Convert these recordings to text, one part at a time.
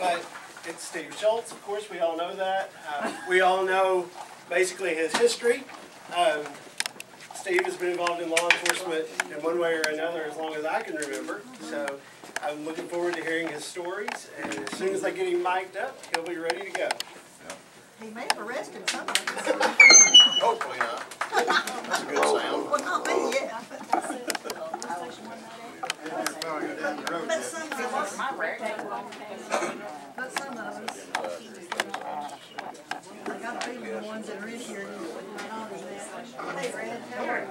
But it's Steve Shults, of course, we all know that. We all know basically his history. Steve has been involved in law enforcement in one way or another as long as I can remember. So I'm looking forward to hearing his stories, and as soon as I get him mic'd up, he'll be ready to go. He may have arrested somebody. Hopefully not. That's a good sound. Well, not me yet. But some of us, I got to be the ones that are in here. Hey, Red, how are you?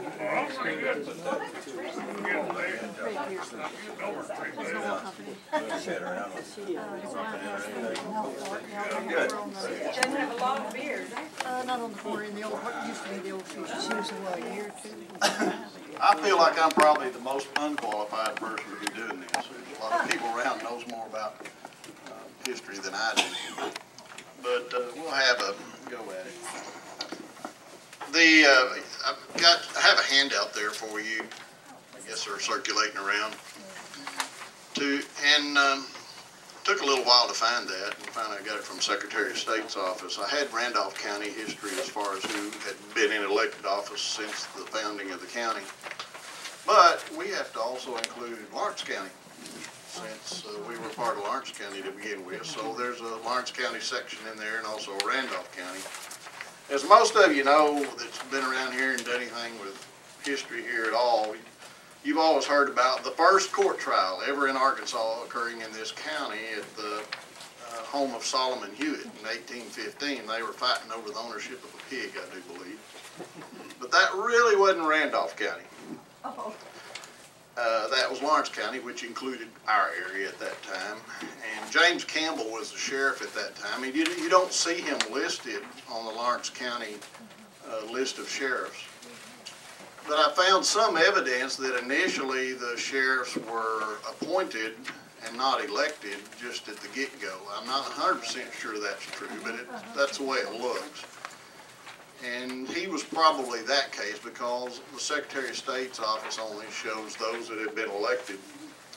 Doesn't have a lot of beers. Not on the corner in the old, what used to be the old fish. She was a year or two. I feel like I'm probably the most unqualified person to be doing this. There's a lot of people around knows more about history than I do. But we'll have a go at it. I have a handout there for you. I guess they're circulating around. Took a little while to find that, and finally I got it from Secretary of State's office. I had Randolph County history as far as who had been in elected office since the founding of the county. But we have to also include Lawrence County, since we were part of Lawrence County to begin with. So there's a Lawrence County section in there, and also Randolph County. As most of you know that's been around here and done anything with history here at all, you've always heard about the first court trial ever in Arkansas occurring in this county at the home of Solomon Hewitt in 1815. They were fighting over the ownership of a pig, I do believe. But that really wasn't Randolph County. That was Lawrence County, which included our area at that time. And James Campbell was the sheriff at that time. You don't see him listed on the Lawrence County list of sheriffs. But I found some evidence that initially the sheriffs were appointed and not elected just at the get-go. I'm not 100% sure that's true, but that's the way it looks. And he was probably that case because the Secretary of State's office only shows those that had been elected.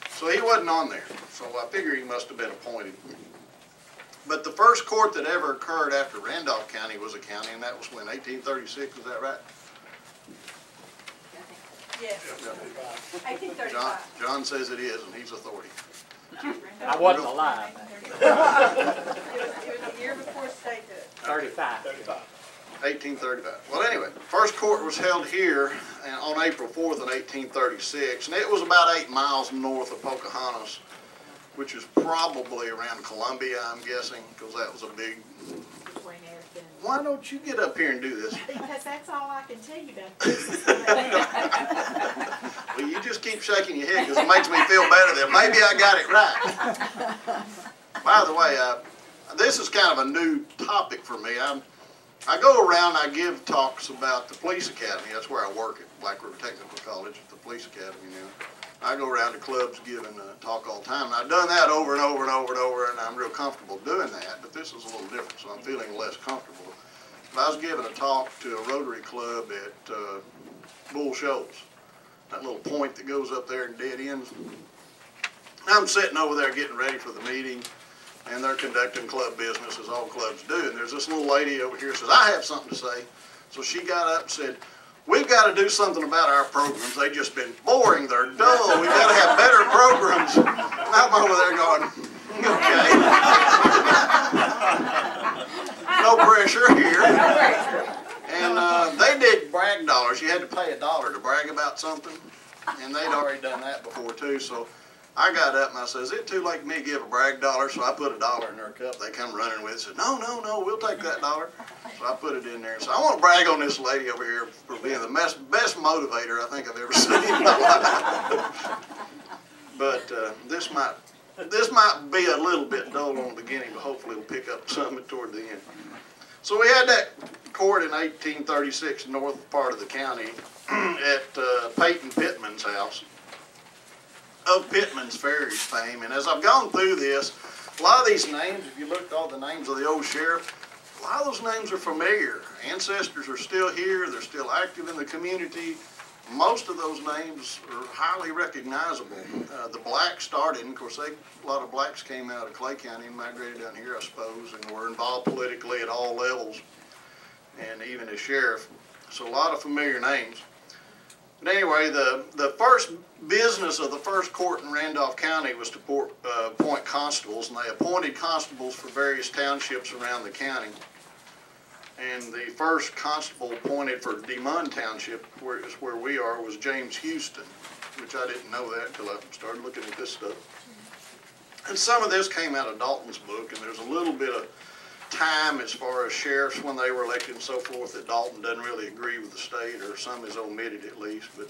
So he wasn't on there. So I figure he must have been appointed. But the first court that ever occurred after Randolph County was a county, and that was when, 1836, is that right? Yes. 1835. John says it is, and he's authority. I wasn't alive. It was a year before statehood. 35. 1835. Well, anyway, first court was held here on April 4th in 1836, and it was about 8 miles north of Pocahontas, which is probably around Columbia, I'm guessing, because that was a big... Why don't you get up here and do this? Because that's all I can tell you about this. Well, you just keep shaking your head because it makes me feel better that maybe I got it right. By the way, this is kind of a new topic for me. I go around, I give talks about the police academy. That's where I work at Black River Technical College, at the police academy now. I go around to clubs giving a talk all the time. And I've done that over and over and over and over, and I'm real comfortable doing that, but this is a little different, so I'm feeling less comfortable. But I was giving a talk to a Rotary Club at Bull Shults, that little point that goes up there and dead ends. I'm sitting over there getting ready for the meeting, and they're conducting club business as all clubs do. And there's this little lady over here who says, I have something to say. So she got up and said, we've got to do something about our programs. They've just been boring. They're dull. We've got to have better programs. And I'm over there going, okay. No pressure here. And they did brag dollars. You had to pay $1 to brag about something. And they'd already done that before, too. So I got up and I said, is it too late for me to give a brag dollar? So I put $1 in their cup. They come running with it. Said, no, we'll take that $1. So I put it in there. So I want to brag on this lady over here for being the best motivator I think I've ever seen in my life. But this might be a little bit dull on the beginning, but hopefully it'll pick up something toward the end. So we had that court in 1836, north part of the county, at Peyton Pittman's house, of Pittman's Ferries fame. And as I've gone through this, a lot of these names, if you looked at all the names of the old sheriff, a lot of those names are familiar. Ancestors are still here. They're still active in the community. most of those names are highly recognizable. The blacks started, and of course, a lot of blacks came out of Clay County and migrated down here, I suppose, and were involved politically at all levels, and even as sheriff. So a lot of familiar names. But anyway, the first business of the first court in Randolph County was to appoint constables, and they appointed constables for various townships around the county. And the first constable appointed for DeMond Township, where we are, was James Houston, which I didn't know that until I started looking at this stuff. And some of this came out of Dalton's book, and there's a little bit of time as far as sheriffs when they were elected and so forth that Dalton doesn't really agree with the state, or some is omitted at least. But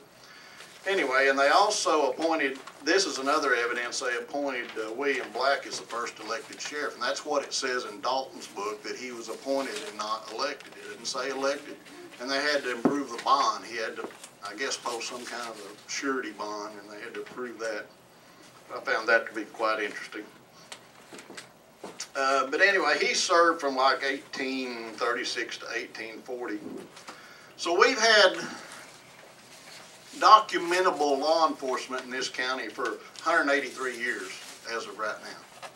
anyway, and they also appointed, this is another evidence, they appointed William Black as the first elected sheriff, and that's what it says in Dalton's book, that he was appointed and not elected. It didn't say elected. And they had to improve the bond. He had to, I guess, post some kind of a surety bond, and they had to approve that. I found that to be quite interesting. But anyway, he served from like 1836 to 1840. So we've had documentable law enforcement in this county for 183 years as of right now.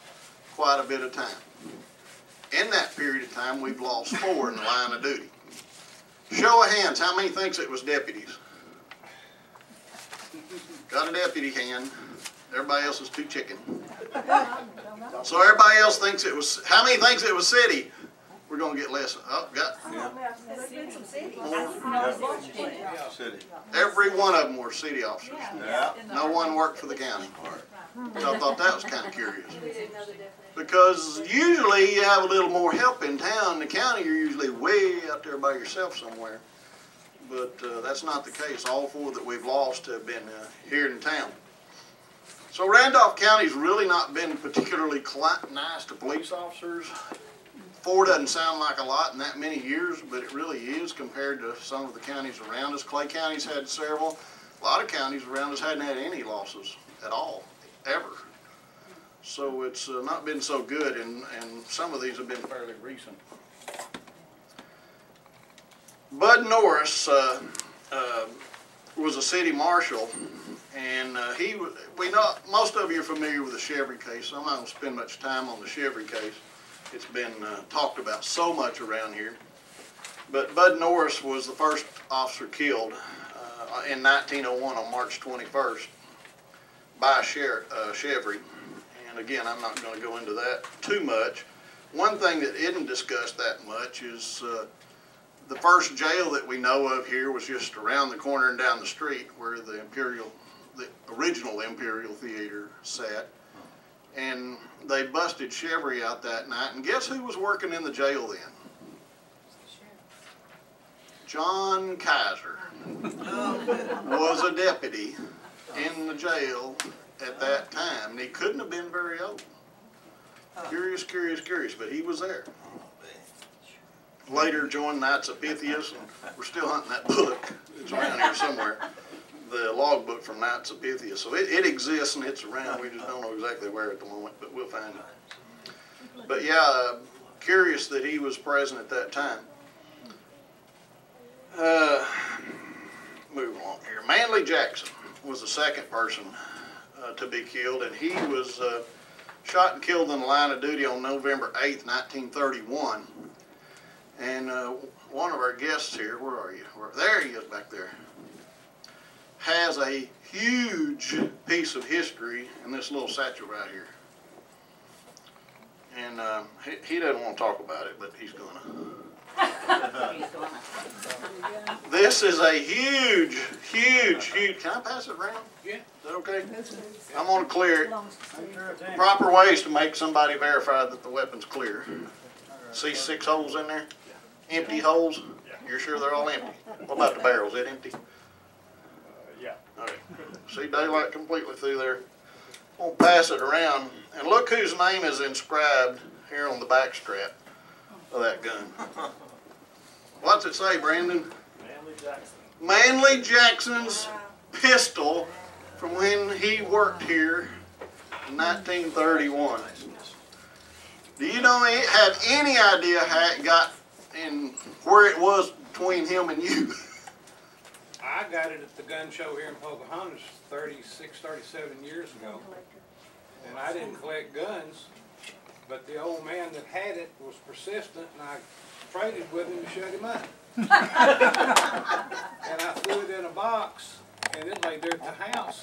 Quite a bit of time. In that period of time, we've lost 4 in the line of duty. Show of hands, how many thinks it was deputies? Got a deputy hand. Everybody else is too chicken. So everybody else thinks it was, how many thinks it was city? We're going to get less. Oh, got City. every one of them were city officers. Yeah. No one worked for the county. So I thought that was kind of curious. Because usually you have a little more help in town. In the county, you're usually way out there by yourself somewhere. But that's not the case. All 4 that we've lost have been here in town. So Randolph County's really not been particularly nice to police officers. 4 doesn't sound like a lot in that many years, but it really is compared to some of the counties around us. Clay County's had several. A lot of counties around us hadn't had any losses at all, ever. So it's not been so good, and some of these have been fairly recent. Bud Norris was a city marshal, and we know most of you are familiar with the Chevry case, so I'm not going to spend much time on the Chevry case. It's been talked about so much around here. But Bud Norris was the first officer killed in 1901 on March 21st by Chevry. And again, I'm not going to go into that too much. One thing that isn't discussed that much is the first jail that we know of here was just around the corner and down the street where the original Imperial Theater sat. And they busted Chevry out that night, and guess who was working in the jail then? John Kaiser was a deputy in the jail at that time, and he couldn't have been very old. Curious, curious, curious, but he was there. Later joined Knights of Pythias, and we're still hunting that book. It's around here somewhere. The logbook from Knights of Pythias. So it exists and it's around. We just don't know exactly where at the moment, but we'll find it. But yeah, curious that he was present at that time. Move along here. Manly Jackson was the second person to be killed, and he was shot and killed in the line of duty on November 8th, 1931. And one of our guests here, where are you? There he is back there. Has a huge piece of history in this little satchel right here. And he doesn't want to talk about it, but he's gonna. This is a huge, huge, huge, can I pass it around? Yeah. Is that okay? I'm gonna clear it. Proper ways to make somebody verify that the weapon's clear. See 6 holes in there? Empty holes? You're sure they're all empty? What about the barrel? Is it empty? Yeah. Okay. See daylight completely through there. We'll pass it around, and look whose name is inscribed here on the back strap of that gun. What's it say, Brandon? Manly Jackson. Manly Jackson's pistol from when he worked here in 1931. Do you know, have any idea how it got in, where it was between him and you? I got it at the gun show here in Pocahontas 36, 37 years ago. And I didn't collect guns, but the old man that had it was persistent, and I traded with him to shut him up. And I threw it in a box, and it lay there at the house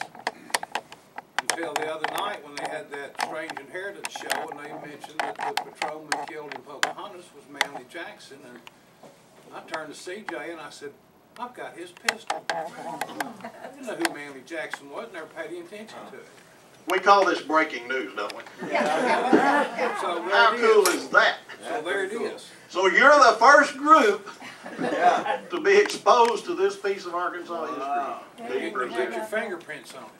until the other night when they had that Strange Inheritance show, and they mentioned that the patrolman killed in Pocahontas was Manly Jackson. And I turned to CJ and I said, I've got his pistol. I didn't know who Manly Jackson was, never paid any attention to it. We call this breaking news, don't we? So How cool is that? So there it is. So you're the first group to be exposed to this piece of Arkansas history. You can get your fingerprints on it.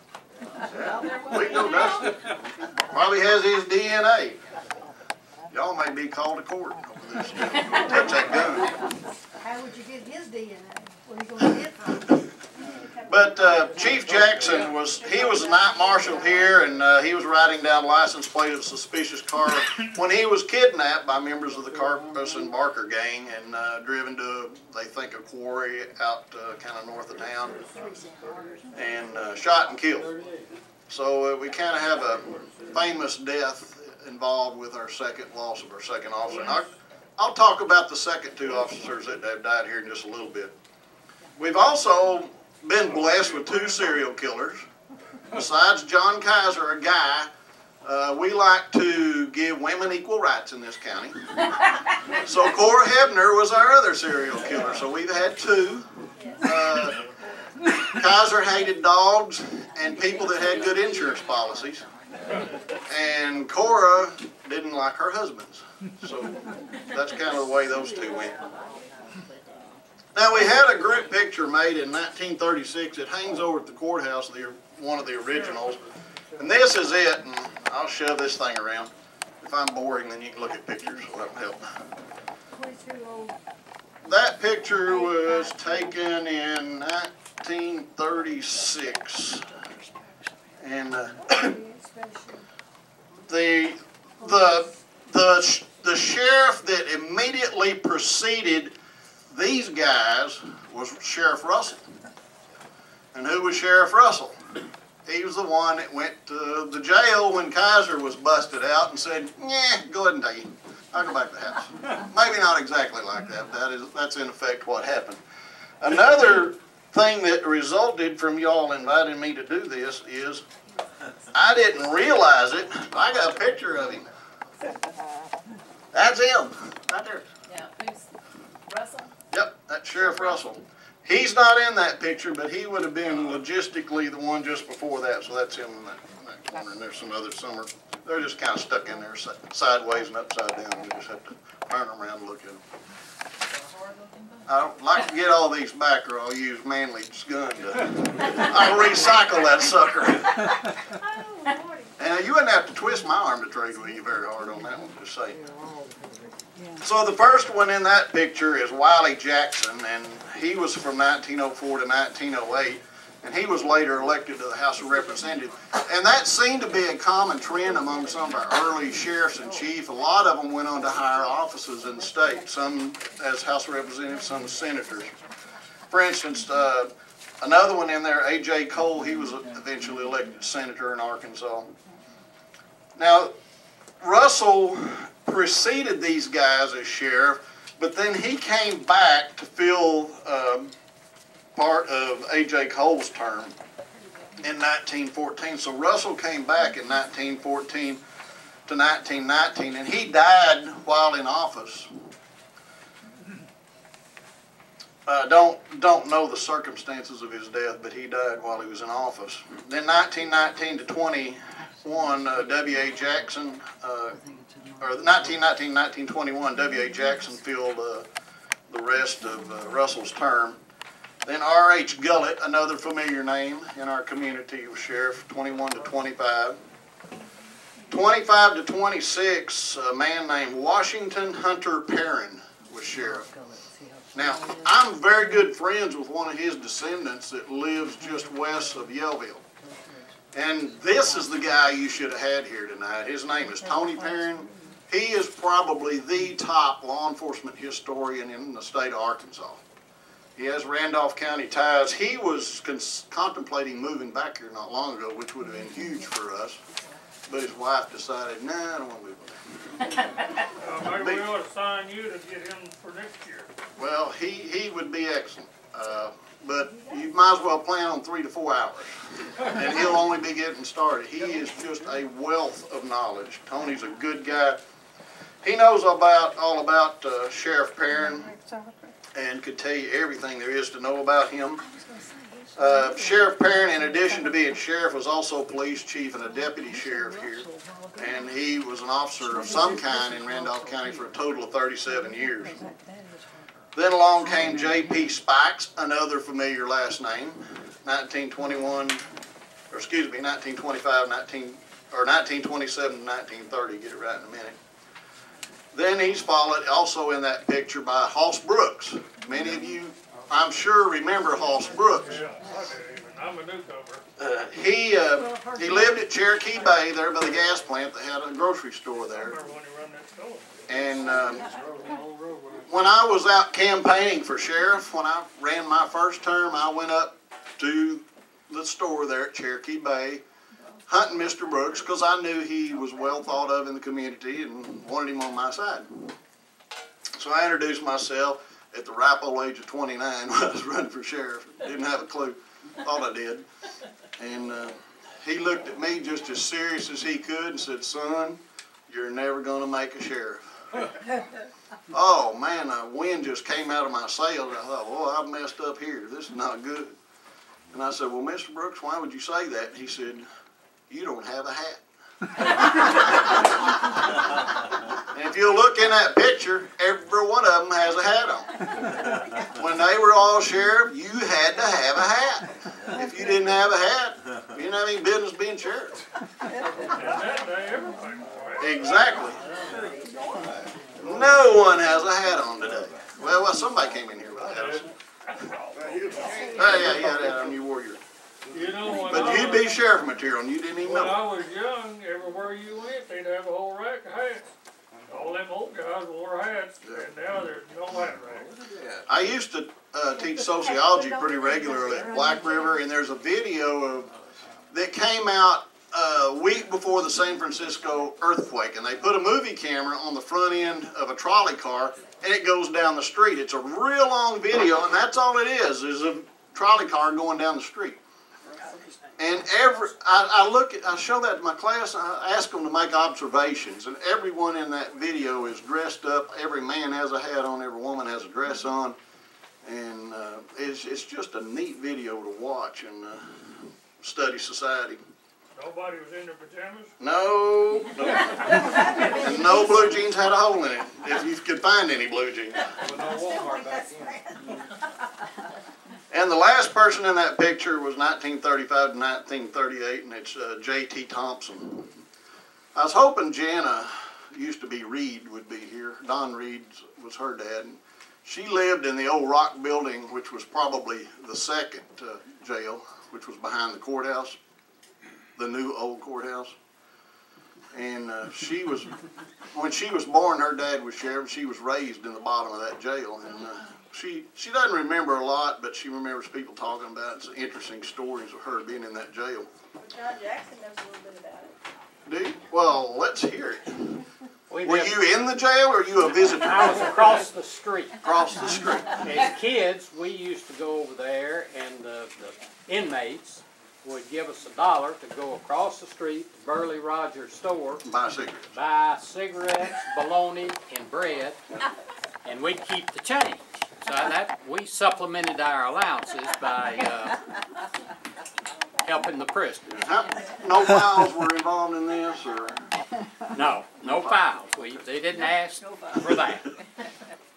We can go dust it. Probably has his DNA. Y'all may be called to court over this. Touch that gun. How would you get his DNA? Where are you going to get it from? But Chief Jackson was a night marshal here, and he was riding down the license plate of a suspicious car when he was kidnapped by members of the Carpus and Barker gang and driven to, they think, a quarry out kind of north of town and shot and killed. So we kind of have a famous death involved with our second loss of our second officer. And I'll talk about the second two officers that have died here in just a little bit. We've also been blessed with two serial killers. Besides John Kaiser, a guy, we like to give women equal rights in this county. So Cora Hebner was our other serial killer. So we've had two. Kaiser hated dogs and people that had good insurance policies. And Cora didn't like her husbands. So that's kind of the way those two went. Now, we had a group picture made in 1936. It hangs over at the courthouse, one of the originals. And this is it, and I'll shove this thing around. If I'm boring, then you can look at pictures, so that will help. That picture was taken in 1936. And the sheriff that immediately preceded these guys was Sheriff Russell. And who was Sheriff Russell? He was the one that went to the jail when Kaiser was busted out and said, yeah, go ahead and take him. I'll go back to the house. Maybe not exactly like that, but that's in effect what happened. Another thing that resulted from y'all inviting me to do this is I didn't realize it. I got a picture of him. That's him, right there. Yeah, who's Russell? Yep, that's Sheriff Russell. He's not in that picture, but he would have been logistically the one just before that, so that's him in that corner. And there's some others, they're just kind of stuck in there sideways and upside down. You just have to turn them around and look at them. I don't like to get all these back, or I'll use Manly's gun to I'll recycle that sucker. And you wouldn't have to twist my arm to trade with you very hard on that one, just saying. So the first one in that picture is Wiley Jackson, and he was from 1904 to 1908, and he was later elected to the House of Representatives. And that seemed to be a common trend among some of our early sheriffs and chiefs. A lot of them went on to higher offices in the state, some as House of Representatives, some as senators. For instance, another one in there, A.J. Cole, he was eventually elected senator in Arkansas. Now, Russell preceded these guys as sheriff, but then he came back to fill part of A.J. Cole's term in 1914. So Russell came back in 1914 to 1919, and he died while in office. Don't know the circumstances of his death, but he died while he was in office. Then 1919 to 21, W.A. Jackson, or 1919-1921, W.A. Jackson filled the rest of Russell's term. Then R.H. Gullett, another familiar name in our community, was sheriff, 21 to 25. 25 to 26, a man named Washington Hunter Perrin was sheriff. Now, I'm very good friends with one of his descendants that lives just west of Yellville. And this is the guy you should have had here tonight. His name is Tony Perrin. He is probably the top law enforcement historian in the state of Arkansas. He has Randolph County ties. He was contemplating moving back here not long ago, which would have been huge for us. But his wife decided, nah, I don't want to move back. Maybe we ought to sign you to get him for next year. Well, he would be excellent. But you might as well plan on 3 to 4 hours. And he'll only be getting started. He is just a wealth of knowledge. Tony's a good guy. He knows all about Sheriff Perrin and could tell you everything there is to know about him. Sheriff Perrin, in addition to being sheriff, was also police chief and a deputy sheriff here. And he was an officer of some kind in Randolph County for a total of 37 years. Then along came J.P. Spikes, another familiar last name, 1925, 1927 to 1930, get it right in a minute. Then he's followed also in that picture by Hoss Brooks. Many of you, I'm sure, remember Hoss Brooks. Yeah, I do even. I'm a newcomer. He lived at Cherokee Bay there by the gas plant. They had a grocery store there. I remember when he run that store. And when I was out campaigning for sheriff, when I ran my first term, I went up to the store there at Cherokee Bay, hunting Mr. Brooks, because I knew he was well thought of in the community and wanted him on my side. So I introduced myself at the ripe old age of 29 when I was running for sheriff. Didn't have a clue. Thought I did. And he looked at me just as serious as he could and said, "Son, you're never going to make a sheriff." Oh man, the wind just came out of my sails. I thought, "Boy, I've messed up here. This is not good." And I said, "Well, Mr. Brooks, why would you say that?" He said, "You don't have a hat." And if you look in that picture, every one of them has a hat on. When they were all sheriff, you had to have a hat. If you didn't have a hat, you didn't have any business being sheriff. That day, everybody wore hats. Exactly. No one has a hat on today. Well, somebody came in here with a hat on. Oh, yeah, you had a hat on. You wore your. You know, But you'd be sheriff material, and you didn't even when know. I was young, everywhere you went, they'd have a whole rack of hats. All them old guys wore hats, and now there's no hat racks. I used to teach sociology pretty regularly at Black River, and there's a video that came out a week before the San Francisco earthquake, and they put a movie camera on the front end of a trolley car, and it goes down the street. It's a real long video, and that's all it is a trolley car going down the street. And I show that to my class, and I ask them to make observations, and everyone in that video is dressed up. Every man has a hat on, every woman has a dress on, and it's just a neat video to watch and study society. Nobody was in their pajamas? No. And no blue jeans had a hole in it, if you could find any blue jeans. And the last person in that picture was 1935 to 1938, and it's J.T. Thompson. I was hoping Jana, used to be Reed, would be here. Don Reed was her dad. And she lived in the old rock building, which was probably the second jail, which was behind the courthouse, the new old courthouse. And when she was born, her dad was sheriff. She was raised in the bottom of that jail. And she doesn't remember a lot, but she remembers people talking about some interesting stories of her being in that jail. John Jackson knows a little bit about it. Do you? Well, let's hear it. We Were lived- you in the jail or you a visitor? I was across the street. Across the street. As kids, we used to go over there, and the inmates would give us $1 to go across the street to Burley Rogers' store, Buy cigarettes. buy cigarettes, bologna, and bread, and we'd keep the change. So that we supplemented our allowances by helping the prisoners. No files were involved in this, or? No files. They didn't ask for that.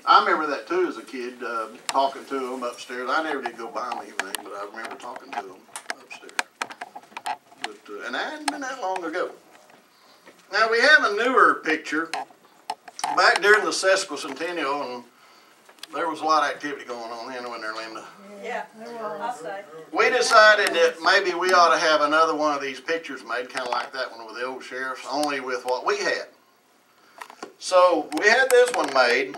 I remember that too as a kid, talking to them upstairs. I never did go buy them anything, but I remember talking to them upstairs. But, and that hadn't been that long ago. Now we have a newer picture. Back during the sesquicentennial, and there was a lot of activity going on then, wasn't there, Linda? Yeah, I'll say. We decided that maybe we ought to have another one of these pictures made, kind of like that one with the old sheriffs, only with what we had. So we had this one made,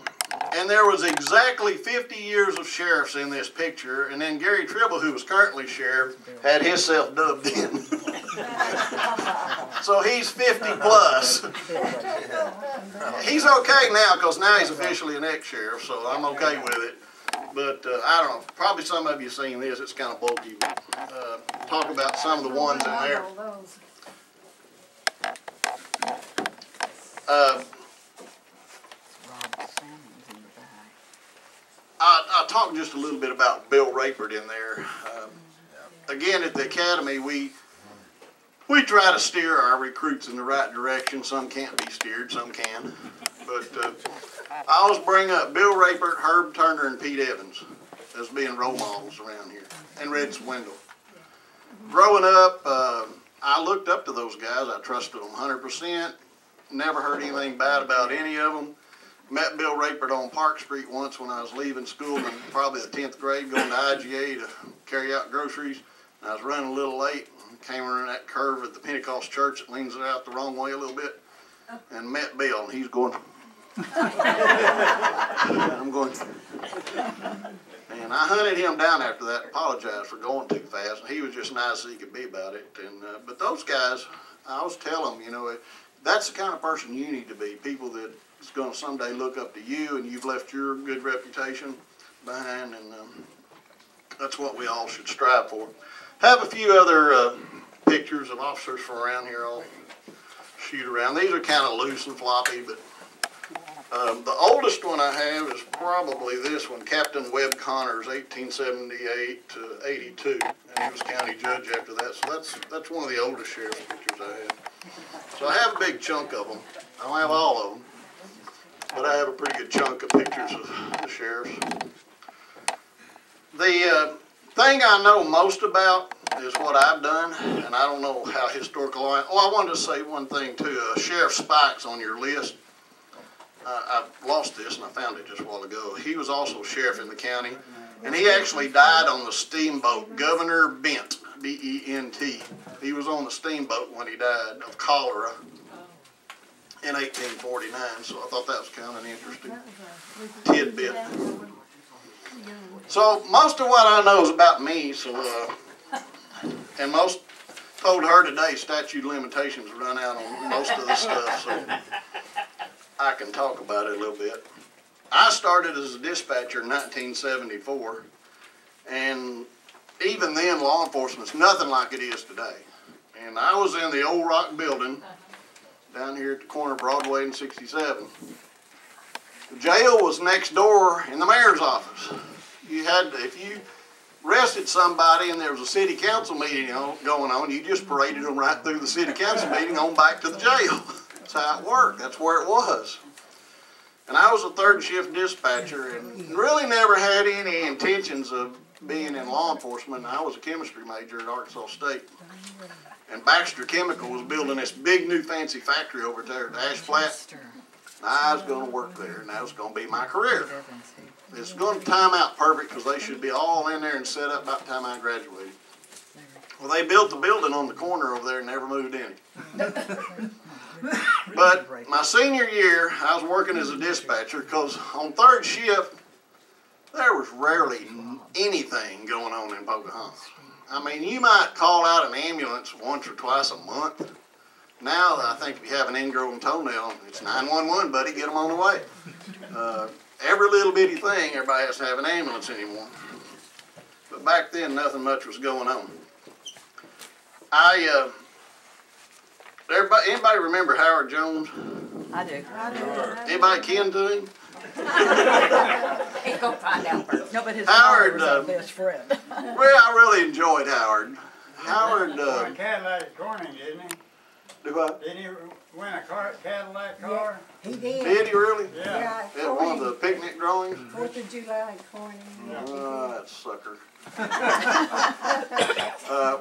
And there was exactly 50 years of sheriffs in this picture, and then Gary Tribble, who was currently sheriff, had himself dubbed in. So he's 50 plus. He's okay now because now he's officially an ex-sheriff, so I'm okay with it. But I don't know, probably some of you have seen this, it's kind of bulky. Talk about some of the ones in there. I'll talk just a little bit about Bill Rayford in there. Again, at the academy, we try to steer our recruits in the right direction. Some can't be steered, some can. But I always bring up Bill Rayford, Herb Turner, and Pete Evans as being role models around here, and Red Swindle. Growing up, I looked up to those guys. I trusted them 100%. Never heard anything bad about any of them. Met Bill Rayford on Park Street once when I was leaving school in probably the 10th grade, going to IGA to carry out groceries. And I was running a little late, came around that curve at the Pentecost church that leans it out the wrong way a little bit, and met Bill, and he's going, I'm going, and I hunted him down after that, apologized for going too fast, and he was just nice as he could be about it. And but those guys, I always tell them, you know, that's the kind of person you need to be, people that is going to someday look up to you, and you've left your good reputation behind, and that's what we all should strive for. Have a few other pictures of officers from around here I'll shoot around. These are kind of loose and floppy, but the oldest one I have is probably this one, Captain Webb Connors, 1878 to 82, and he was county judge after that. So that's one of the oldest sheriff's pictures I have. So I have a big chunk of them. I don't have all of them, but I have a pretty good chunk of pictures of the sheriffs. The thing I know most about is what I've done, and I don't know how historical I am. Oh, I wanted to say one thing too. Sheriff Spikes on your list. I lost this and I found it just a while ago. He was also sheriff in the county, and he actually died on the steamboat. Governor Bent, B-E-N-T. He was on the steamboat when he died of cholera in 1849, so I thought that was kind of an interesting tidbit. So most of what I know is about me, so and most told her today statute of limitations run out on most of the stuff, so I can talk about it a little bit. I started as a dispatcher in 1974, and even then law enforcement's nothing like it is today. And I was in the old rock building down here at the corner of Broadway and 67. The jail was next door in the mayor's office. You had to, if you arrested somebody and there was a city council meeting going on, you just paraded them right through the city council meeting on back to the jail. That's how it worked. That's where it was. And I was a third shift dispatcher and really never had any intentions of being in law enforcement. I was a chemistry major at Arkansas State. And Baxter Chemical was building this big new fancy factory over there at Ash Flat. And I was going to work there, and that was going to be my career. It's going to time out perfect because they should be all in there and set up by the time I graduated. Well, they built the building on the corner over there and never moved in it. But my senior year, I was working as a dispatcher because on third shift, there was rarely anything going on in Pocahontas. I mean, you might call out an ambulance once or twice a month. Now, I think if you have an ingrown toenail, it's 911, buddy, get them on the way. Every little bitty thing, everybody has to have an ambulance anymore. But back then, nothing much was going on. Anybody remember Howard Jones? I do. Anybody kin to him? He's gonna find out first. No, but his Howard, father was our best friend. Well, I really enjoyed Howard. Howard, won a Cadillac Corning, didn't he? do what? Didn't he win a Cadillac car? He did. Did he really? Yeah. At one of the picnic drawings? 4th of July Corning. Oh, that sucker.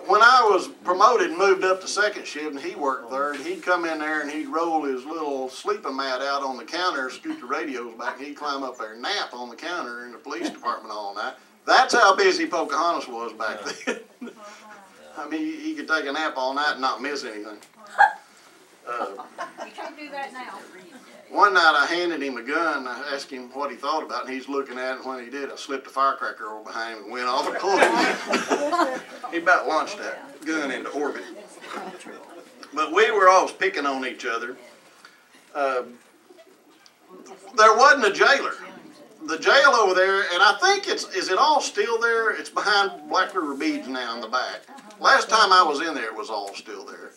When I was promoted and moved up to second shift and he worked third, he'd come in there and he'd roll his little sleeping mat out on the counter, scoot the radios back, and he'd climb up there and nap on the counter in the police department all night. That's how busy Pocahontas was back then. I mean, he could take a nap all night and not miss anything. You can't do that now. One night I handed him a gun. I asked him what he thought about it, and he's looking at it. And when he did, I slipped a firecracker over behind him and went off and pulled him. He about launched that gun into orbit. But we were always picking on each other. There wasn't a jailer. The jail over there, and I think is it all still there? It's behind Black River Beads now in the back. Last time I was in there, it was all still there.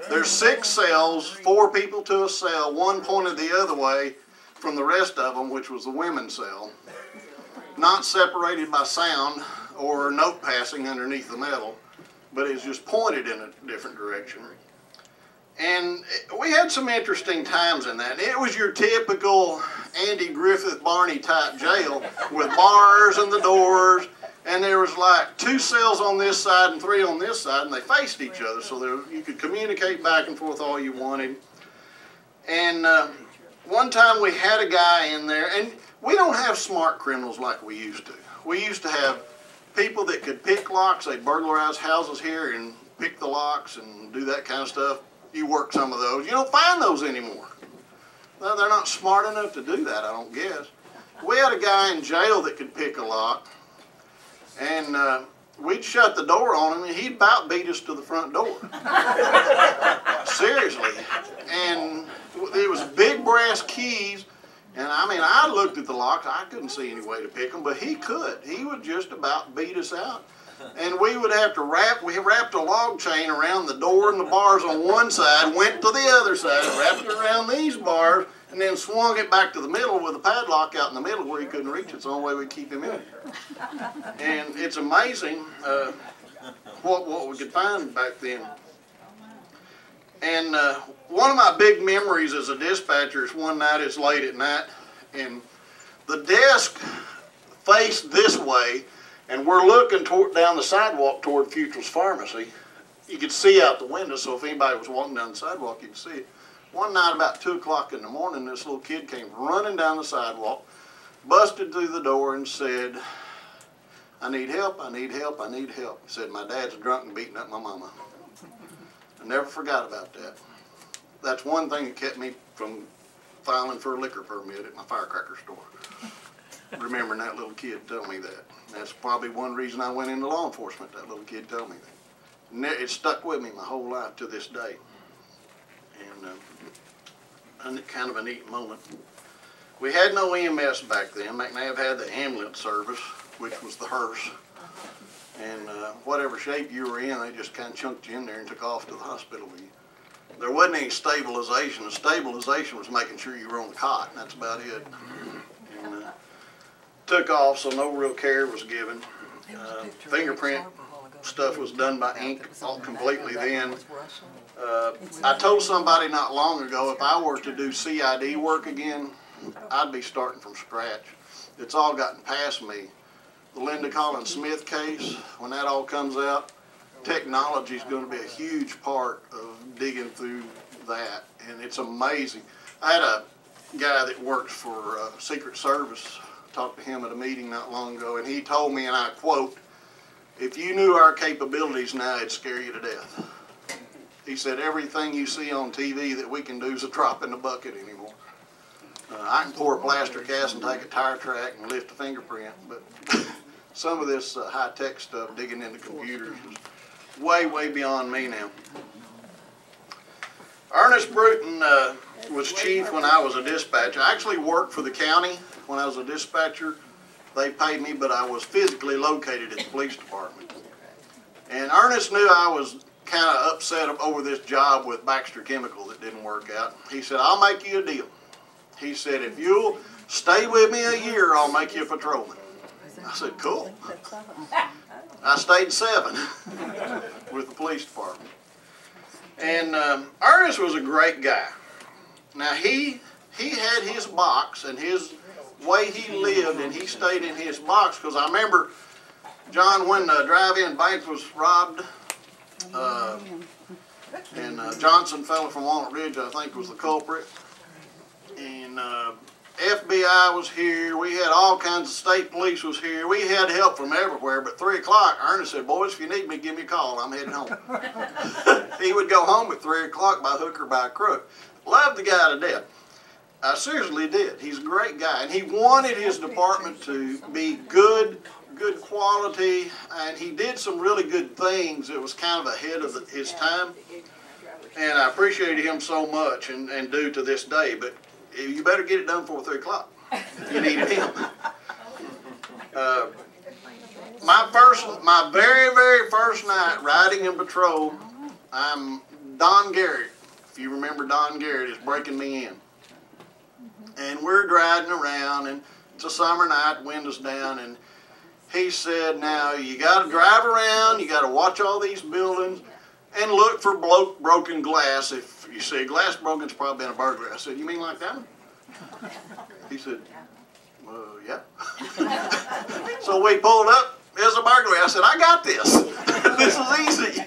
There's 6 cells, 4 people to a cell, one pointed the other way from the rest of them, which was the women's cell. Not separated by sound or note passing underneath the metal, but it's just pointed in a different direction. And we had some interesting times in that. It was your typical Andy Griffith Barney type jail with bars and the doors, and there was like 2 cells on this side and 3 on this side, and they faced each other, so you could communicate back and forth all you wanted. And one time we had a guy in there, and we don't have smart criminals like we used to. We used to have people that could pick locks. They'd burglarize houses here and pick the locks and do that kind of stuff. You work some of those. You don't find those anymore. Well, they're not smart enough to do that, I don't guess. We had a guy in jail that could pick a lock, and we'd shut the door on him, and he'd about beat us to the front door. Seriously. And there was big brass keys, and I mean, I looked at the locks. I couldn't see any way to pick them, but he could. He would just about beat us out. And we would have to we wrapped a log chain around the door and the bars on one side, went to the other side, wrapped it around these bars, and then swung it back to the middle with a padlock out in the middle where he couldn't reach it. It's the only way we'd keep him in. And it's amazing what we could find back then. And one of my big memories as a dispatcher is one night, it's late at night, and the desk faced this way, and we're looking down the sidewalk toward Futrell's Pharmacy. You could see out the window, so if anybody was walking down the sidewalk, you could see it. One night about 2 o'clock in the morning, this little kid came running down the sidewalk, busted through the door and said, "I need help, I need help, I need help." He said, "My dad's drunk and beating up my mama." I never forgot about that. That's one thing that kept me from filing for a liquor permit at my firecracker store. Remembering that little kid told me that. That's probably one reason I went into law enforcement. That little kid told me that. It stuck with me my whole life to this day. And kind of a neat moment. We had no EMS back then. McNabb had the ambulance service, which was the hearse. And whatever shape you were in, they just kind of chunked you in there and took off to the hospital with you. There wasn't any stabilization. The stabilization was making sure you were on the cot, and that's about it. And took off, so no real care was given. Fingerprint stuff was done by ink all completely then. I told somebody not long ago, if I were to do CID work again, I'd be starting from scratch. It's all gotten past me. The Linda Collins Smith case, when that all comes out, technology is going to be a huge part of digging through that, and it's amazing. I had a guy that works for Secret Service, talked to him at a meeting not long ago, and he told me, and I quote, "If you knew our capabilities now, it'd scare you to death." He said, "Everything you see on TV that we can do is a drop in the bucket anymore. I can pour a plaster cast and take a tire track and lift a fingerprint, but some of this high-tech stuff, digging into computers, is way, way beyond me now." Ernest Bruton was chief when I was a dispatcher. I actually worked for the county when I was a dispatcher. They paid me, but I was physically located at the police department. And Ernest knew I was kind of upset over this job with Baxter Chemical that didn't work out. He said, "I'll make you a deal." He said, "If you'll stay with me a year, I'll make you a patrolman." I said, "Cool." I stayed 7 with the police department. And Ernest was a great guy. Now he had his box and his way he lived, and he stayed in his box, because I remember, John, when the drive-in bank was robbed, and Johnson, fellow from Walnut Ridge, I think, was the culprit, and FBI was here. We had all kinds of state police was here. We had help from everywhere. But 3 o'clock, Ernest said, boys, if you need me, give me a call. I'm heading home. He would go home at 3 o'clock by hook or by crook. Loved the guy to death. I seriously did. He's a great guy. And he wanted his department to be good quality. And he did some really good things. It was kind of ahead of his time. And I appreciated him so much and do to this day. But you better get it done before 3 o'clock. You need him. My very, very first night riding in patrol, Don Garrett, if you remember Don Garrett, is breaking me in. And we're driving around, and it's a summer night, windows down, and he said, now you got to drive around, you got to watch all these buildings, and look for broken glass. If you see glass broken, it's probably been a burglary. I said, you mean like that one? He said, yeah. So we pulled up. There's a burglary. I said, I got this. This is easy.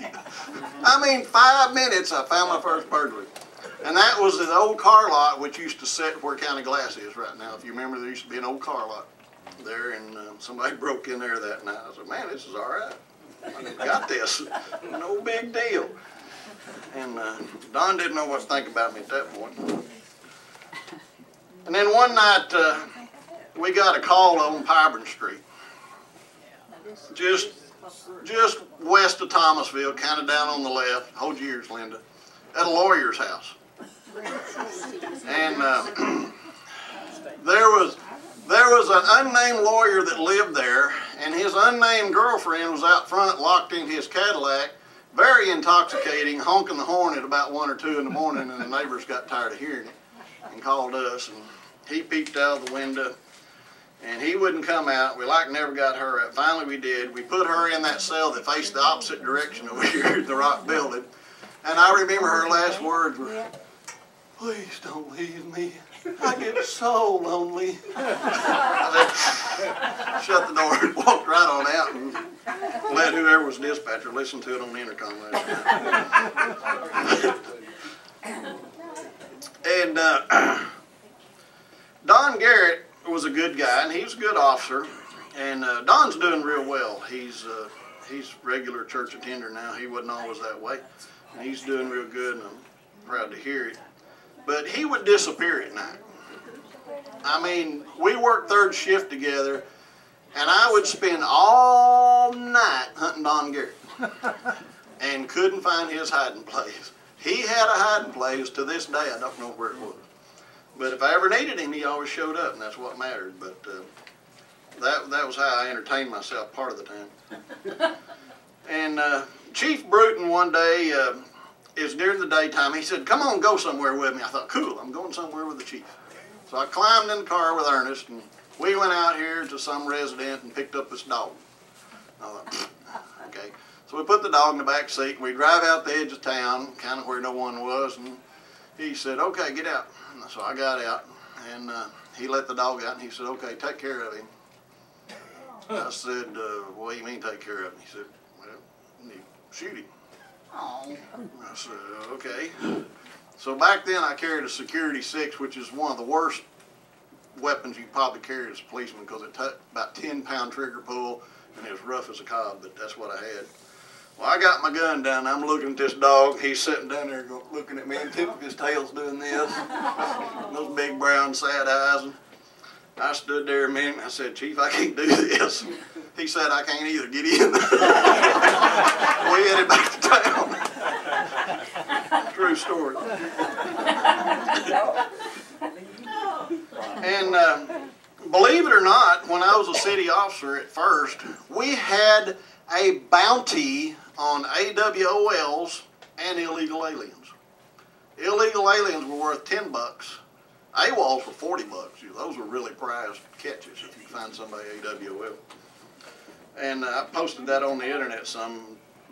I mean, 5 minutes, I found my first burglary. And that was an old car lot which used to sit where County Glass is right now. If you remember, there used to be an old car lot there, and somebody broke in there that night. I said, man, this is all right. I got this. No big deal. And Don didn't know what to think about me at that point. And then one night, we got a call on Pyburn Street. Just west of Thomasville, kind of down on the left. Hold your ears, Linda. At a lawyer's house. And there was an unnamed lawyer that lived there, and his unnamed girlfriend was out front, locked in his Cadillac, very intoxicating, honking the horn at about 1 or 2 in the morning, and the neighbors got tired of hearing it and called us. And he peeped out the window, and he wouldn't come out. We never got her out. Finally we did. We put her in that cell that faced the opposite direction over here at the Rock Building. And I remember her last words were, please don't leave me. I get so lonely. I said, shut the door and walked right on out and let whoever was dispatcher listen to it on the intercom last night. And Don Garrett was a good guy, and he was a good officer. And Don's doing real well. He's regular church attender now. He wasn't always that way. And he's doing real good, and I'm proud to hear it. But he would disappear at night. I mean, we worked third shift together, and I would spend all night hunting Don Garrett and couldn't find his hiding place. He had a hiding place. To this day, I don't know where it was. But if I ever needed him, he always showed up, and that's what mattered. But that was how I entertained myself part of the time. And Chief Bruton one day, is during the daytime, he said, come on, go somewhere with me. I thought, cool, I'm going somewhere with the chief. So I climbed in the car with Ernest, and we went out here to some resident and picked up this dog. I thought, okay. So we put the dog in the back seat, and we drive out the edge of town, kind of where no one was, and he said, okay, get out. And so I got out, and he let the dog out, and he said, okay, take care of him. I said, what do you mean take care of him? He said, well, you shoot him. I said, okay. So back then I carried a Security 6, which is one of the worst weapons you probably carry as a policeman, because it took about 10-pound trigger pull, and it was rough as a cob, but that's what I had. Well, I got my gun down, and I'm looking at this dog. He's sitting down there looking at me, and tip of his tail's doing this. Those big brown sad eyes. And I stood there a minute, and I said, Chief, I can't do this. He said, I can't either. Get in. We headed back to town. True story. And believe it or not, when I was a city officer at first, we had a bounty on AWOLs and illegal aliens. Illegal aliens were worth $10. AWOLs were $40. Those were really prized catches if you find somebody AWOL. And I posted that on the internet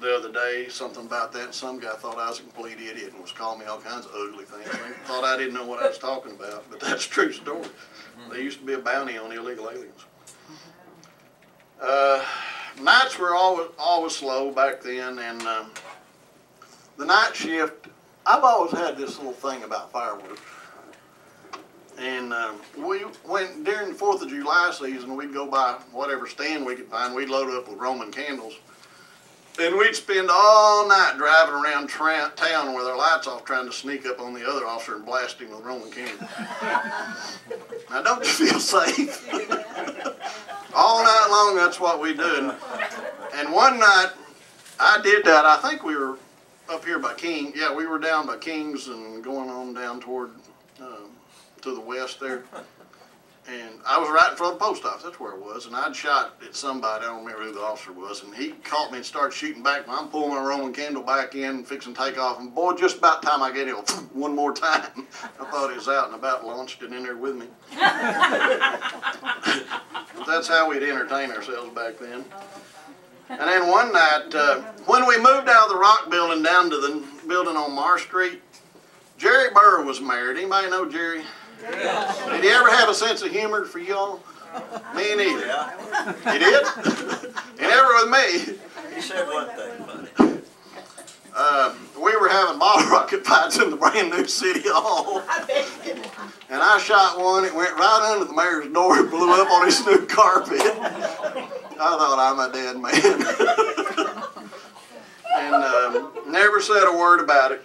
the other day, something about that, and some guy thought I was a complete idiot and was calling me all kinds of ugly things. He thought I didn't know what I was talking about, but that's a true story. There used to be a bounty on illegal aliens. Nights were always slow back then, and the night shift, I've always had this little thing about fireworks. And we went during the 4th of July season, we'd go by whatever stand we could find. We'd load up with Roman candles. And we'd spend all night driving around town with our lights off trying to sneak up on the other officer and blast him with Roman candles. Now, don't you feel safe? All night long, that's what we do. And one night, I did that. I think we were up here by King. Yeah, we were down by Kings and going on down toward to the west there. And I was right in front of the post office, that's where it was, and I'd shot at somebody, I don't remember who the officer was, and he caught me and started shooting back, and I'm pulling my Roman candle back in, fixing to take off, and boy, just about the time I get it, one more time, I thought it was out and about launched it in there with me. That's how we'd entertain ourselves back then. And then one night, when we moved out of the rock building down to the building on Marsh Street, Jerry Burr was married. Anybody know Jerry? Did he ever have a sense of humor for y'all? Me neither. Yeah. He did? He never with me. He said one thing funny. We were having bottle rocket fights in the brand new city hall. And I shot one, it went right under the mayor's door and blew up on his new carpet. I thought I'm a dead man. And never said a word about it.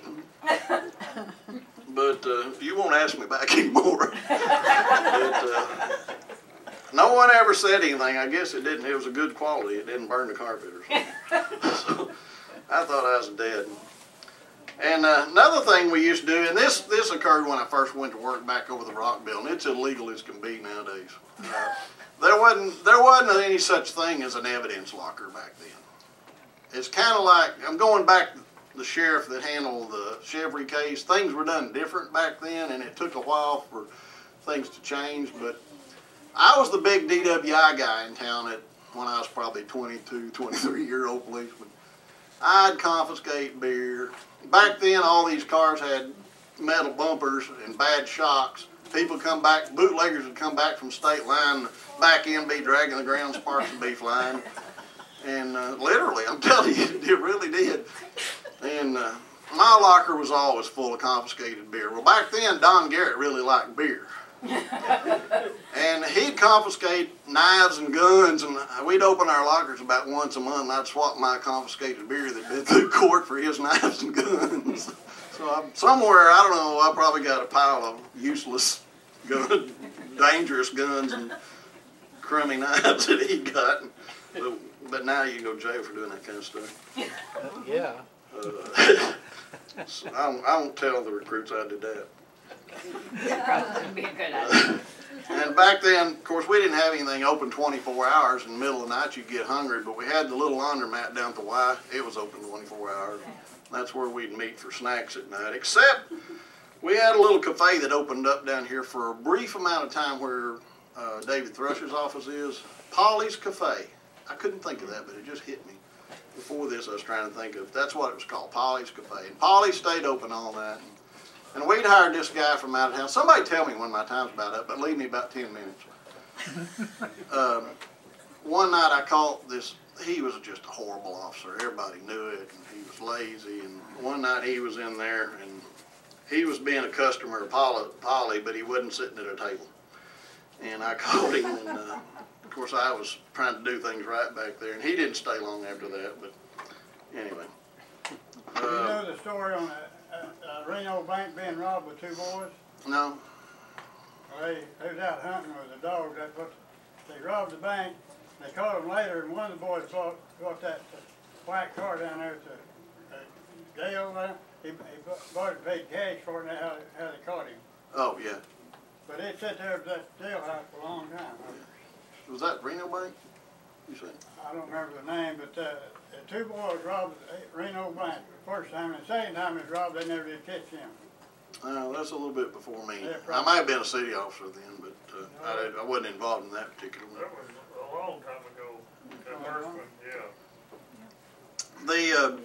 But you won't ask me back anymore. But, no one ever said anything. I guess it didn't. It was a good quality. It didn't burn the carpet or something. So I thought I was dead. And another thing we used to do, and this occurred when I first went to work back over the rock building. It's illegal as can be nowadays. There wasn't any such thing as an evidence locker back then. It's kind of like, I'm going back to the sheriff that handled the Chevry case. Things were done different back then, and it took a while for things to change. But I was the big DWI guy in town when I was probably 22, 23-year-old policeman. I'd confiscate beer. Back then, all these cars had metal bumpers and bad shocks. People come back, bootleggers would come back from state line, back in, be dragging the ground, sparks would be flying. And literally, I'm telling you, it really did. And my locker was always full of confiscated beer. Well, back then, Don Garrett really liked beer. And he'd confiscate knives and guns, and we'd open our lockers about once a month, and I'd swap my confiscated beer that'd been through court for his knives and guns. So somewhere, I don't know, I probably got a pile of useless, dangerous guns and crummy knives that he'd gotten. But now you can go to jail for doing that kind of stuff. Yeah. So I won't tell the recruits I did that. Probably would be a good idea. And back then, of course, we didn't have anything open 24 hours. In the middle of the night, you'd get hungry, but we had the little laundromat down at the Y. It was open 24 hours. That's where we'd meet for snacks at night, except we had a little cafe that opened up down here for a brief amount of time where David Thrush's office is. Polly's Cafe. I couldn't think of that, but it just hit me. Before this, I was trying to think of, that's what it was called, Polly's Cafe. And Polly stayed open all night. And we'd hired this guy from out of town. Somebody tell me when my time's about up, but leave me about 10 minutes. One night I caught this, he was just a horrible officer. Everybody knew it, and he was lazy. And one night he was in there, and he was being a customer of Polly, but he wasn't sitting at a table. And I called him, and of course I was trying to do things right back there, and he didn't stay long after that, but anyway. You know the story on Reno Bank being robbed with two boys? No. Well, they was out hunting with the dogs. They robbed the bank. They caught them later, and one of the boys bought that white car down there to Dale there. He bought it and paid cash for it, and that's how they caught him. Oh, yeah. But it sat there at that jail house for a long time. Was that Reno Bank? You said? I don't remember the name, but the two boys robbed Reno Bank the first time, and the second time it was robbed, they never did catch him. That's a little bit before me. Yeah, I might have been a city officer then, but I wasn't involved in that particular one. That was a long time ago. That first one, yeah.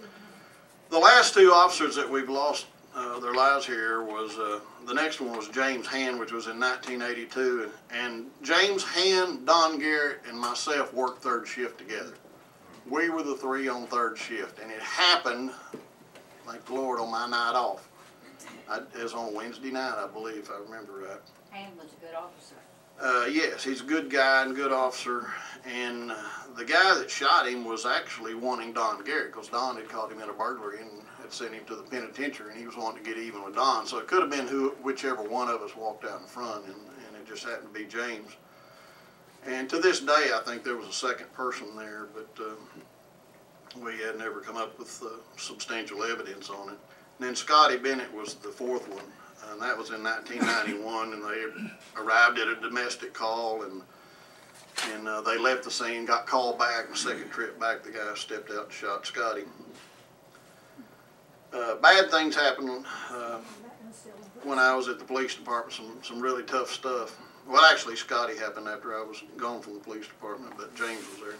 The last two officers that we've lost their lives here was, the next one was James Hand, which was in 1982. And James Hand, Don Garrett, and myself worked third shift together. We were the three on third shift. And it happened, thank the Lord, on my night off. It was on Wednesday night, I believe, if I remember right. And was a good officer. Yes, he's a good guy and good officer. And the guy that shot him was actually wanting Don Garrett, because Don had caught him in a burglary and had sent him to the penitentiary, and he was wanting to get even with Don. So it could have been whichever one of us walked out in front, and it just happened to be James. And to this day, I think there was a second person there, but we had never come up with substantial evidence on it. And then Scotty Bennett was the fourth one, and that was in 1991, and they arrived at a domestic call, and they left the scene, got called back, and the second trip back, the guy stepped out and shot Scotty. Bad things happened when I was at the police department, some really tough stuff. Well, actually, Scotty happened after I was gone from the police department, but James was there.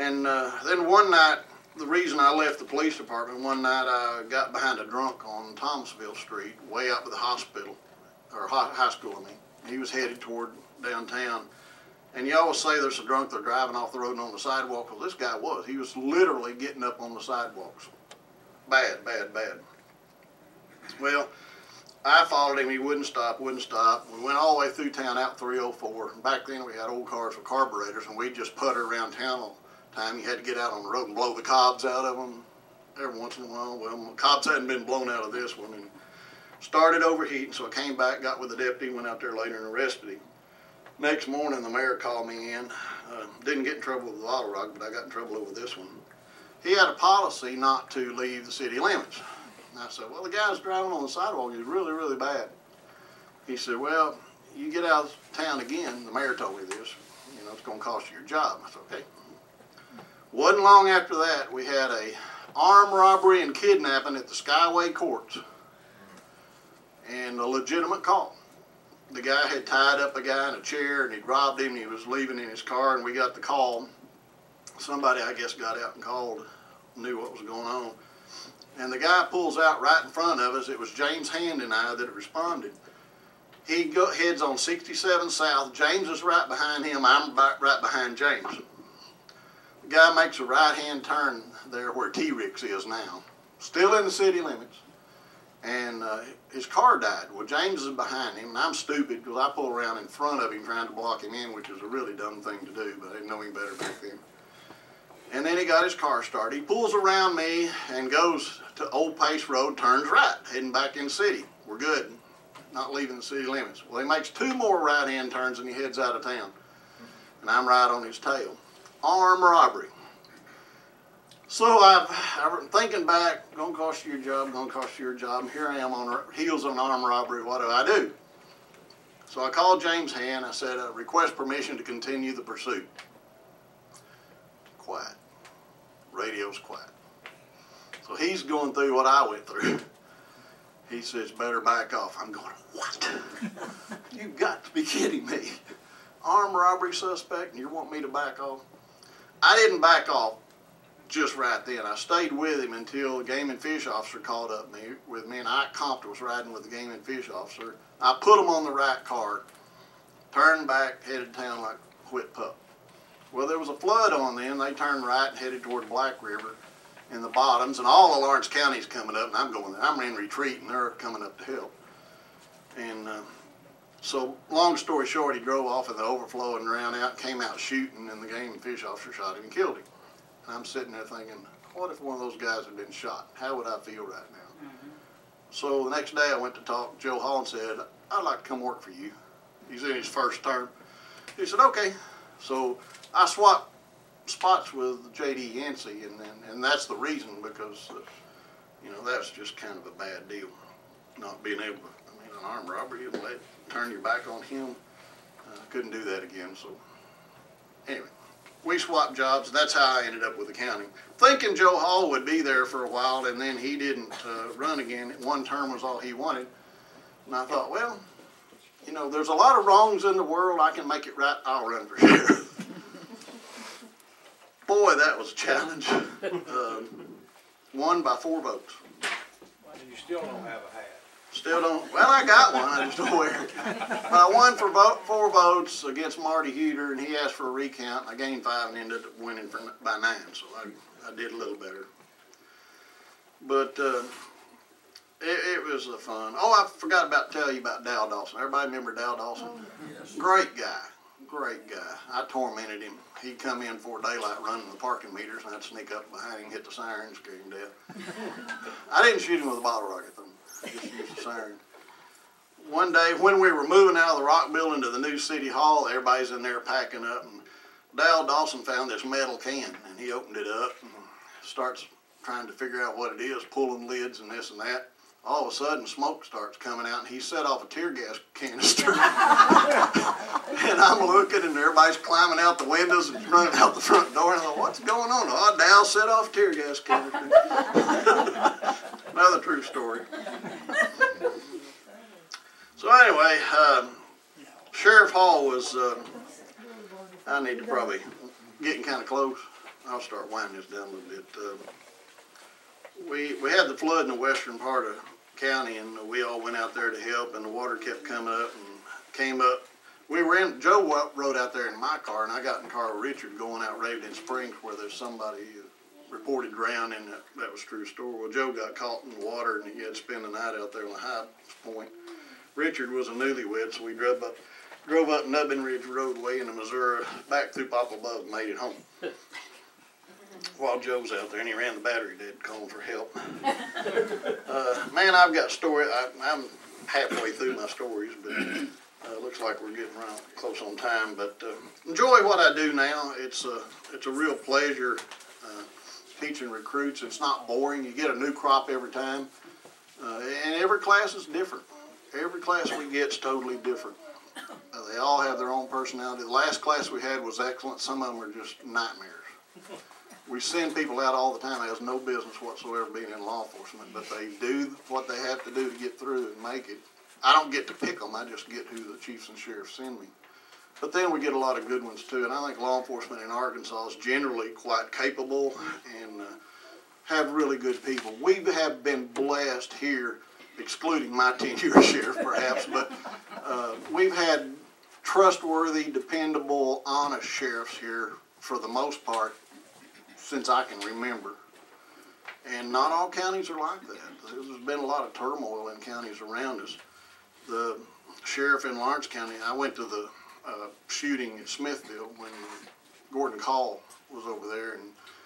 And then one night, the reason I left the police department, one night I got behind a drunk on Thomasville Street, way out by the hospital, or high school, I mean. He was headed toward downtown. And you always say there's a drunk, they're driving off the road and on the sidewalk. Well, this guy was. He was literally getting up on the sidewalks. Bad, bad, bad. Well, I followed him. He wouldn't stop, wouldn't stop. We went all the way through town, out 304. Back then, we had old cars with carburetors, and we'd just putter around town all the time. You had to get out on the road and blow the cobs out of them every once in a while. Well, the cobs hadn't been blown out of this one, and started overheating, so I came back, got with the deputy, went out there later and arrested him. Next morning, the mayor called me in. Didn't get in trouble with the Bottle Rock, but I got in trouble over this one. He had a policy not to leave the city limits. And I said, well, the guy's driving on the sidewalk. He's really, really bad. He said, well, you get out of town again. The mayor told me this. You know, it's going to cost you your job. I said, okay. Wasn't long after that, we had a armed robbery and kidnapping at the Skyway Courts. And a legitimate call. The guy had tied up a guy in a chair, and he'd robbed him, and he was leaving in his car, and we got the call. Somebody, I guess, got out and called, knew what was going on. And the guy pulls out right in front of us. It was James Hand and I that responded. He heads on 67 South. James is right behind him. I'm right behind James. The guy makes a right-hand turn there where T-Rix is now, still in the city limits. And his car died. Well, James is behind him, and I'm stupid because I pull around in front of him trying to block him in, which is a really dumb thing to do, but I didn't know him better back then. And then he got his car started. He pulls around me and goes to Old Pace Road, turns right, heading back in the city. We're good, not leaving the city limits. Well, he makes two more right-hand turns and he heads out of town. And I'm right on his tail. Armed robbery. So I'm thinking back, gonna cost you your job, gonna cost you your job. And here I am on the heels of an armed robbery. What do? So I called James Hand. I said, request permission to continue the pursuit. Quiet. Radio's quiet. So he's going through what I went through. He says, better back off. I'm going, what? You've got to be kidding me. Armed robbery suspect, and you want me to back off? I didn't back off just right then. I stayed with him until the game and fish officer called up with me, and Ike Compton was riding with the game and fish officer. I put him on the right car, turned back, headed town like a whipped pup. Well, there was a flood on then. They turned right and headed toward Black River in the bottoms, and all of Lawrence County's coming up, and I'm going there. I'm in retreat, and they're coming up to help. And so, long story short, he drove off in the overflow and ran out, came out shooting, and the game and fish officer shot him and killed him. And I'm sitting there thinking, what if one of those guys had been shot? How would I feel right now? Mm-hmm. So the next day I went to talk to Joe Hall and said, I'd like to come work for you. He's in his first term. He said, okay. So I swapped spots with J.D. Yancey, and that's the reason, because, you know, that's just kind of a bad deal. Not being able to, I mean, an armed robbery, and turn your back on him. Couldn't do that again, so anyway. We swapped jobs, and that's how I ended up with the county. Thinking Joe Hall would be there for a while, and then he didn't run again. One term was all he wanted. And I thought, well, you know, there's a lot of wrongs in the world. I can make it right. I'll run for sheriff. Boy, that was a challenge. Won by 4 votes. And you still don't have a hat. Still don't. Well, I got one. I just don't wear it. But I won for 4 votes against Marty Huter, and he asked for a recount. I gained 5 and ended up winning by 9, so I did a little better. But it was fun. Oh, I forgot about to tell you about Dow Dawson. Everybody remember Dow Dawson? Great guy. Great guy. I tormented him. He'd come in before daylight running the parking meters, and I'd sneak up behind him, hit the siren, and scare him to death. I didn't shoot him with a bottle rocket, though. I just used the siren. One day, when we were moving out of the rock building to the new city hall, everybody's in there packing up, and Dow Dawson found this metal can, and he opened it up and starts trying to figure out what it is, pulling lids and this and that. All of a sudden, smoke starts coming out, and he set off a tear gas canister. And I'm looking, and everybody's climbing out the windows and running out the front door. And I thought, what's going on? Oh, Dow set off a tear gas canister. Another true story. So anyway, Sheriff Hall was, I need to probably, getting kind of close. I'll start winding this down a little bit. We had the flood in the western part of county, and we all went out there to help, and the water kept coming up and came up. We were in, Joe rode out there in my car, and I got in the car with Richard going out Raven Springs where there's somebody reported drowning. That was a true story. Well, Joe got caught in the water, and he had to spend the night out there on the high point. Richard was a newlywed, so we drove up Nubbin Ridge Roadway in the Missouri, back through Popple Bluff, and made it home. While Joe's out there, and he ran the battery dead calling for help. Man, I've got story. I'm halfway through my stories, but looks like we're getting around close on time. But enjoy what I do now. It's a real pleasure teaching recruits. It's not boring. You get a new crop every time, and every class is different. Every class we get is totally different. They all have their own personality. The last class we had was excellent. Some of them are just nightmares. We send people out all the time that has no business whatsoever being in law enforcement, but they do what they have to do to get through and make it. I don't get to pick them. I just get who the chiefs and sheriffs send me. But then we get a lot of good ones too, and I think law enforcement in Arkansas is generally quite capable and have really good people. We have been blessed here, excluding my tenure as sheriff perhaps, but we've had trustworthy, dependable, honest sheriffs here for the most part since I can remember. And not all counties are like that. There's been a lot of turmoil in counties around us. The sheriff in Lawrence County, I went to the shooting at Smithville when Gordon Call was over there and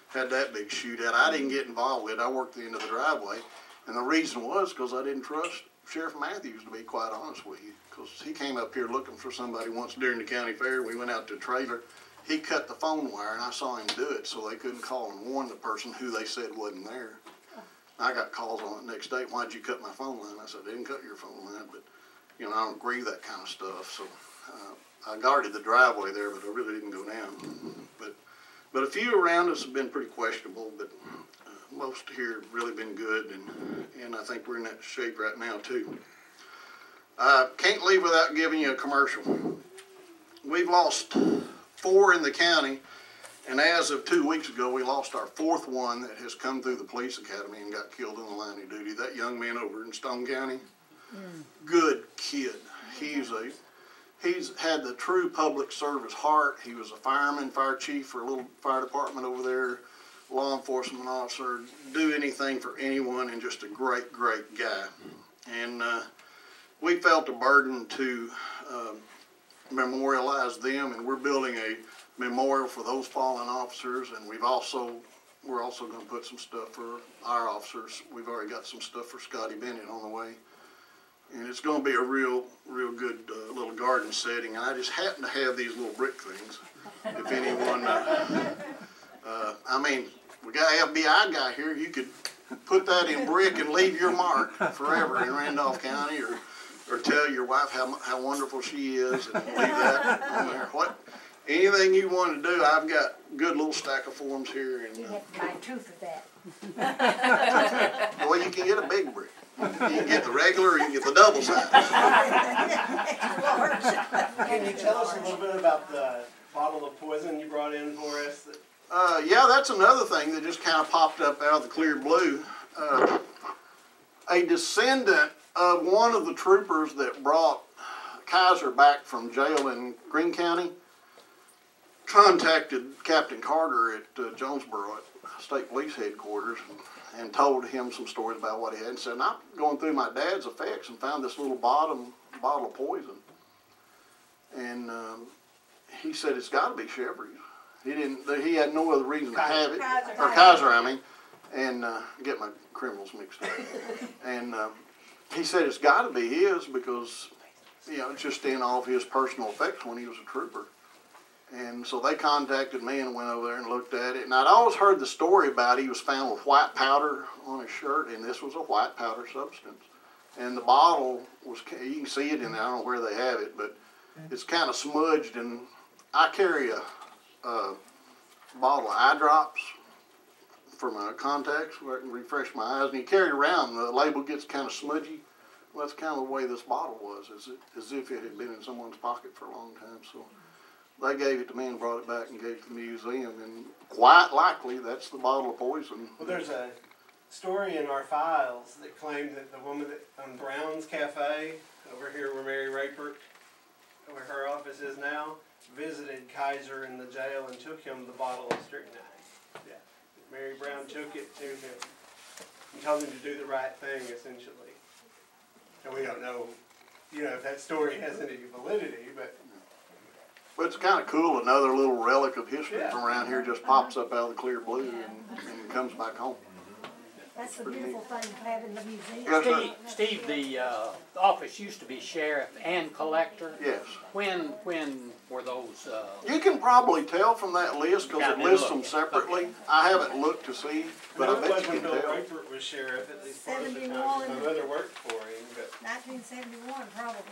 had that big shootout. I didn't get involved with it. I worked the end of the driveway. And the reason was because I didn't trust Sheriff Matthews, to be quite honest with you, because he came up here looking for somebody once during the county fair. We went out to a trailer. He cut the phone wire, and I saw him do it, so they couldn't call and warn the person who they said wasn't there. I got calls on it the next day. Why'd you cut my phone line? I said, I didn't cut your phone line, but you know, I don't agree with that kind of stuff. So I guarded the driveway there, but I really didn't go down. But a few around us have been pretty questionable, but most here have really been good, and I think we're in that shape right now too. Can't leave without giving you a commercial. We've lost 4 in the county, and as of 2 weeks ago, we lost our 4th one that has come through the police academy and got killed in the line of duty. That young man over in Stone County, good kid. He's had the true public service heart. He was a fireman, fire chief for a little fire department over there, law enforcement officer, do anything for anyone, and just a great, great guy. And we felt a burden to memorialize them, and we're building a memorial for those fallen officers, and we're also going to put some stuff for our officers. We've already got some stuff for Scotty Bennett on the way, and it's going to be a real good little garden setting. And I just happen to have these little brick things. If anyone, I mean, we got an FBI guy here. You could put that in brick and leave your mark forever in Randolph County, or tell your wife how wonderful she is and leave that on there. Anything you want to do, I've got a good little stack of forms here. And, you have to buy 2 for that. Well, you can get a big brick. You can get the regular, or you can get the double size. Can you tell us a little bit about the bottle of poison you brought in for us? Yeah, that's another thing that just kind of popped up out of the clear blue. A descendant of one of the troopers that brought Kaiser back from jail in Greene County contacted Captain Carter at Jonesboro at State Police Headquarters. and told him some stories about what he had, and said, I'm going through my dad's effects and found this little bottle of poison. And he said, it's got to be Chevrolet's. He had no other reason to have it, or Kaiser, I mean, and get my criminals mixed up. And he said it's got to be his because, you know, it's just in all of his personal effects when he was a trooper. And so they contacted me and went over there and looked at it. And I'd always heard the story about he was found with white powder on his shirt, and this was a white powder substance. And the bottle was, you can see it in there, I don't know where they have it, but it's kind of smudged. And I carry a bottle of eye drops for my contacts where I can refresh my eyes. And you carry it around, the label gets kind of smudgy. Well, that's kind of the way this bottle was, as if it had been in someone's pocket for a long time. So they gave it to me and brought it back and gave it to the museum, and quite likely that's the bottle of poison. Well, there's a story in our files that claimed that the woman on Brown's Cafe, over here where Mary Rayford, where her office is now, visited Kaiser in the jail and took him the bottle of strychnine. Yeah. Mary Brown took it to him and told him to do the right thing, essentially. And we don't know, you know, if that story has any validity, but... But it's kind of cool, another little relic of history from around here just pops up out of the clear blue and comes back home. That's the beautiful thing of having the museum. Yes, Steve, the office used to be sheriff and collector. yes. When were those? You can probably tell from that list because it lists them separately. Okay. I haven't looked to see, but I bet you can Bill tell. Rayford was sheriff at least part of the time. 71. My mother worked for him, but... 1971, probably.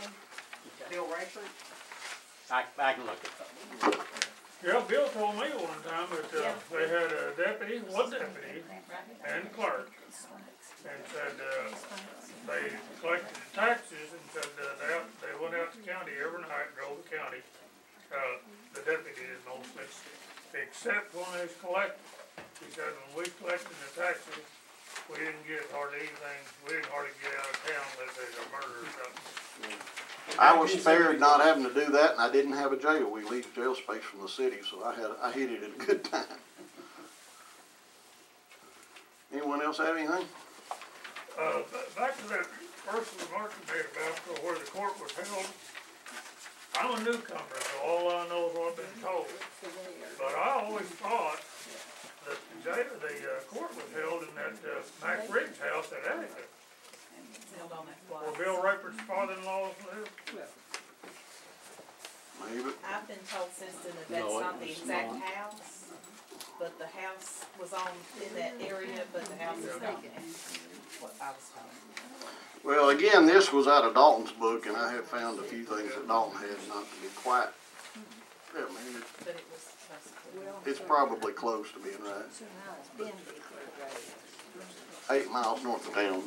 Bill Rayford? I can look it up. Yeah, Bill told me one time that they had a deputy, one deputy, and clerk, and said they collected the taxes and said they went out to the county every night, drove the county, the deputies mostly, except when they was collecting. He said when we collected the taxes, we didn't get hardly anything, we didn't hardly get out of town unless there's a murder or something. I was spared not having to do that, and I didn't have a jail. We leased jail space from the city, so I hit it at a good time. Anyone else have anything? Back to that first remark you made about where the court was held. I'm a newcomer, so all I know is what I've been told. But I always thought that the court was held in that Mac Riggs house at Attica. Where Bill Rayford's father-in-law lived? Maybe. I've been told since then that that's not the exact house, but the house was in that area, but the house is vacant. What I was told. Well, again, this was out of Dalton's book, and I have found a few things that Dalton had not to be quite. Yeah, I mean, But it was basically. it's probably close to being right. 8 miles north of town.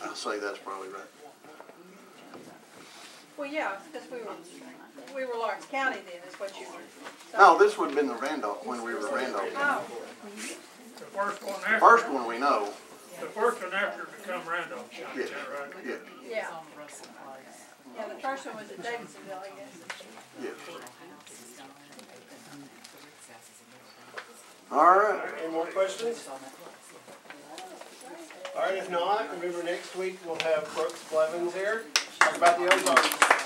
I say that's probably right. Well, yeah, because we were Lawrence County then, is what you were. No, this would have been the Randolph, when we were Randolph. Oh, The first one after. First one we know. The first one after it become Randolph County, Yes, is that right? yes, yeah. Yeah, the first one was at Davidsonville, I guess. yes. All right. Any more questions? All right, if not, remember next week we'll have Brooks Blevins here, talk about the Ozarks.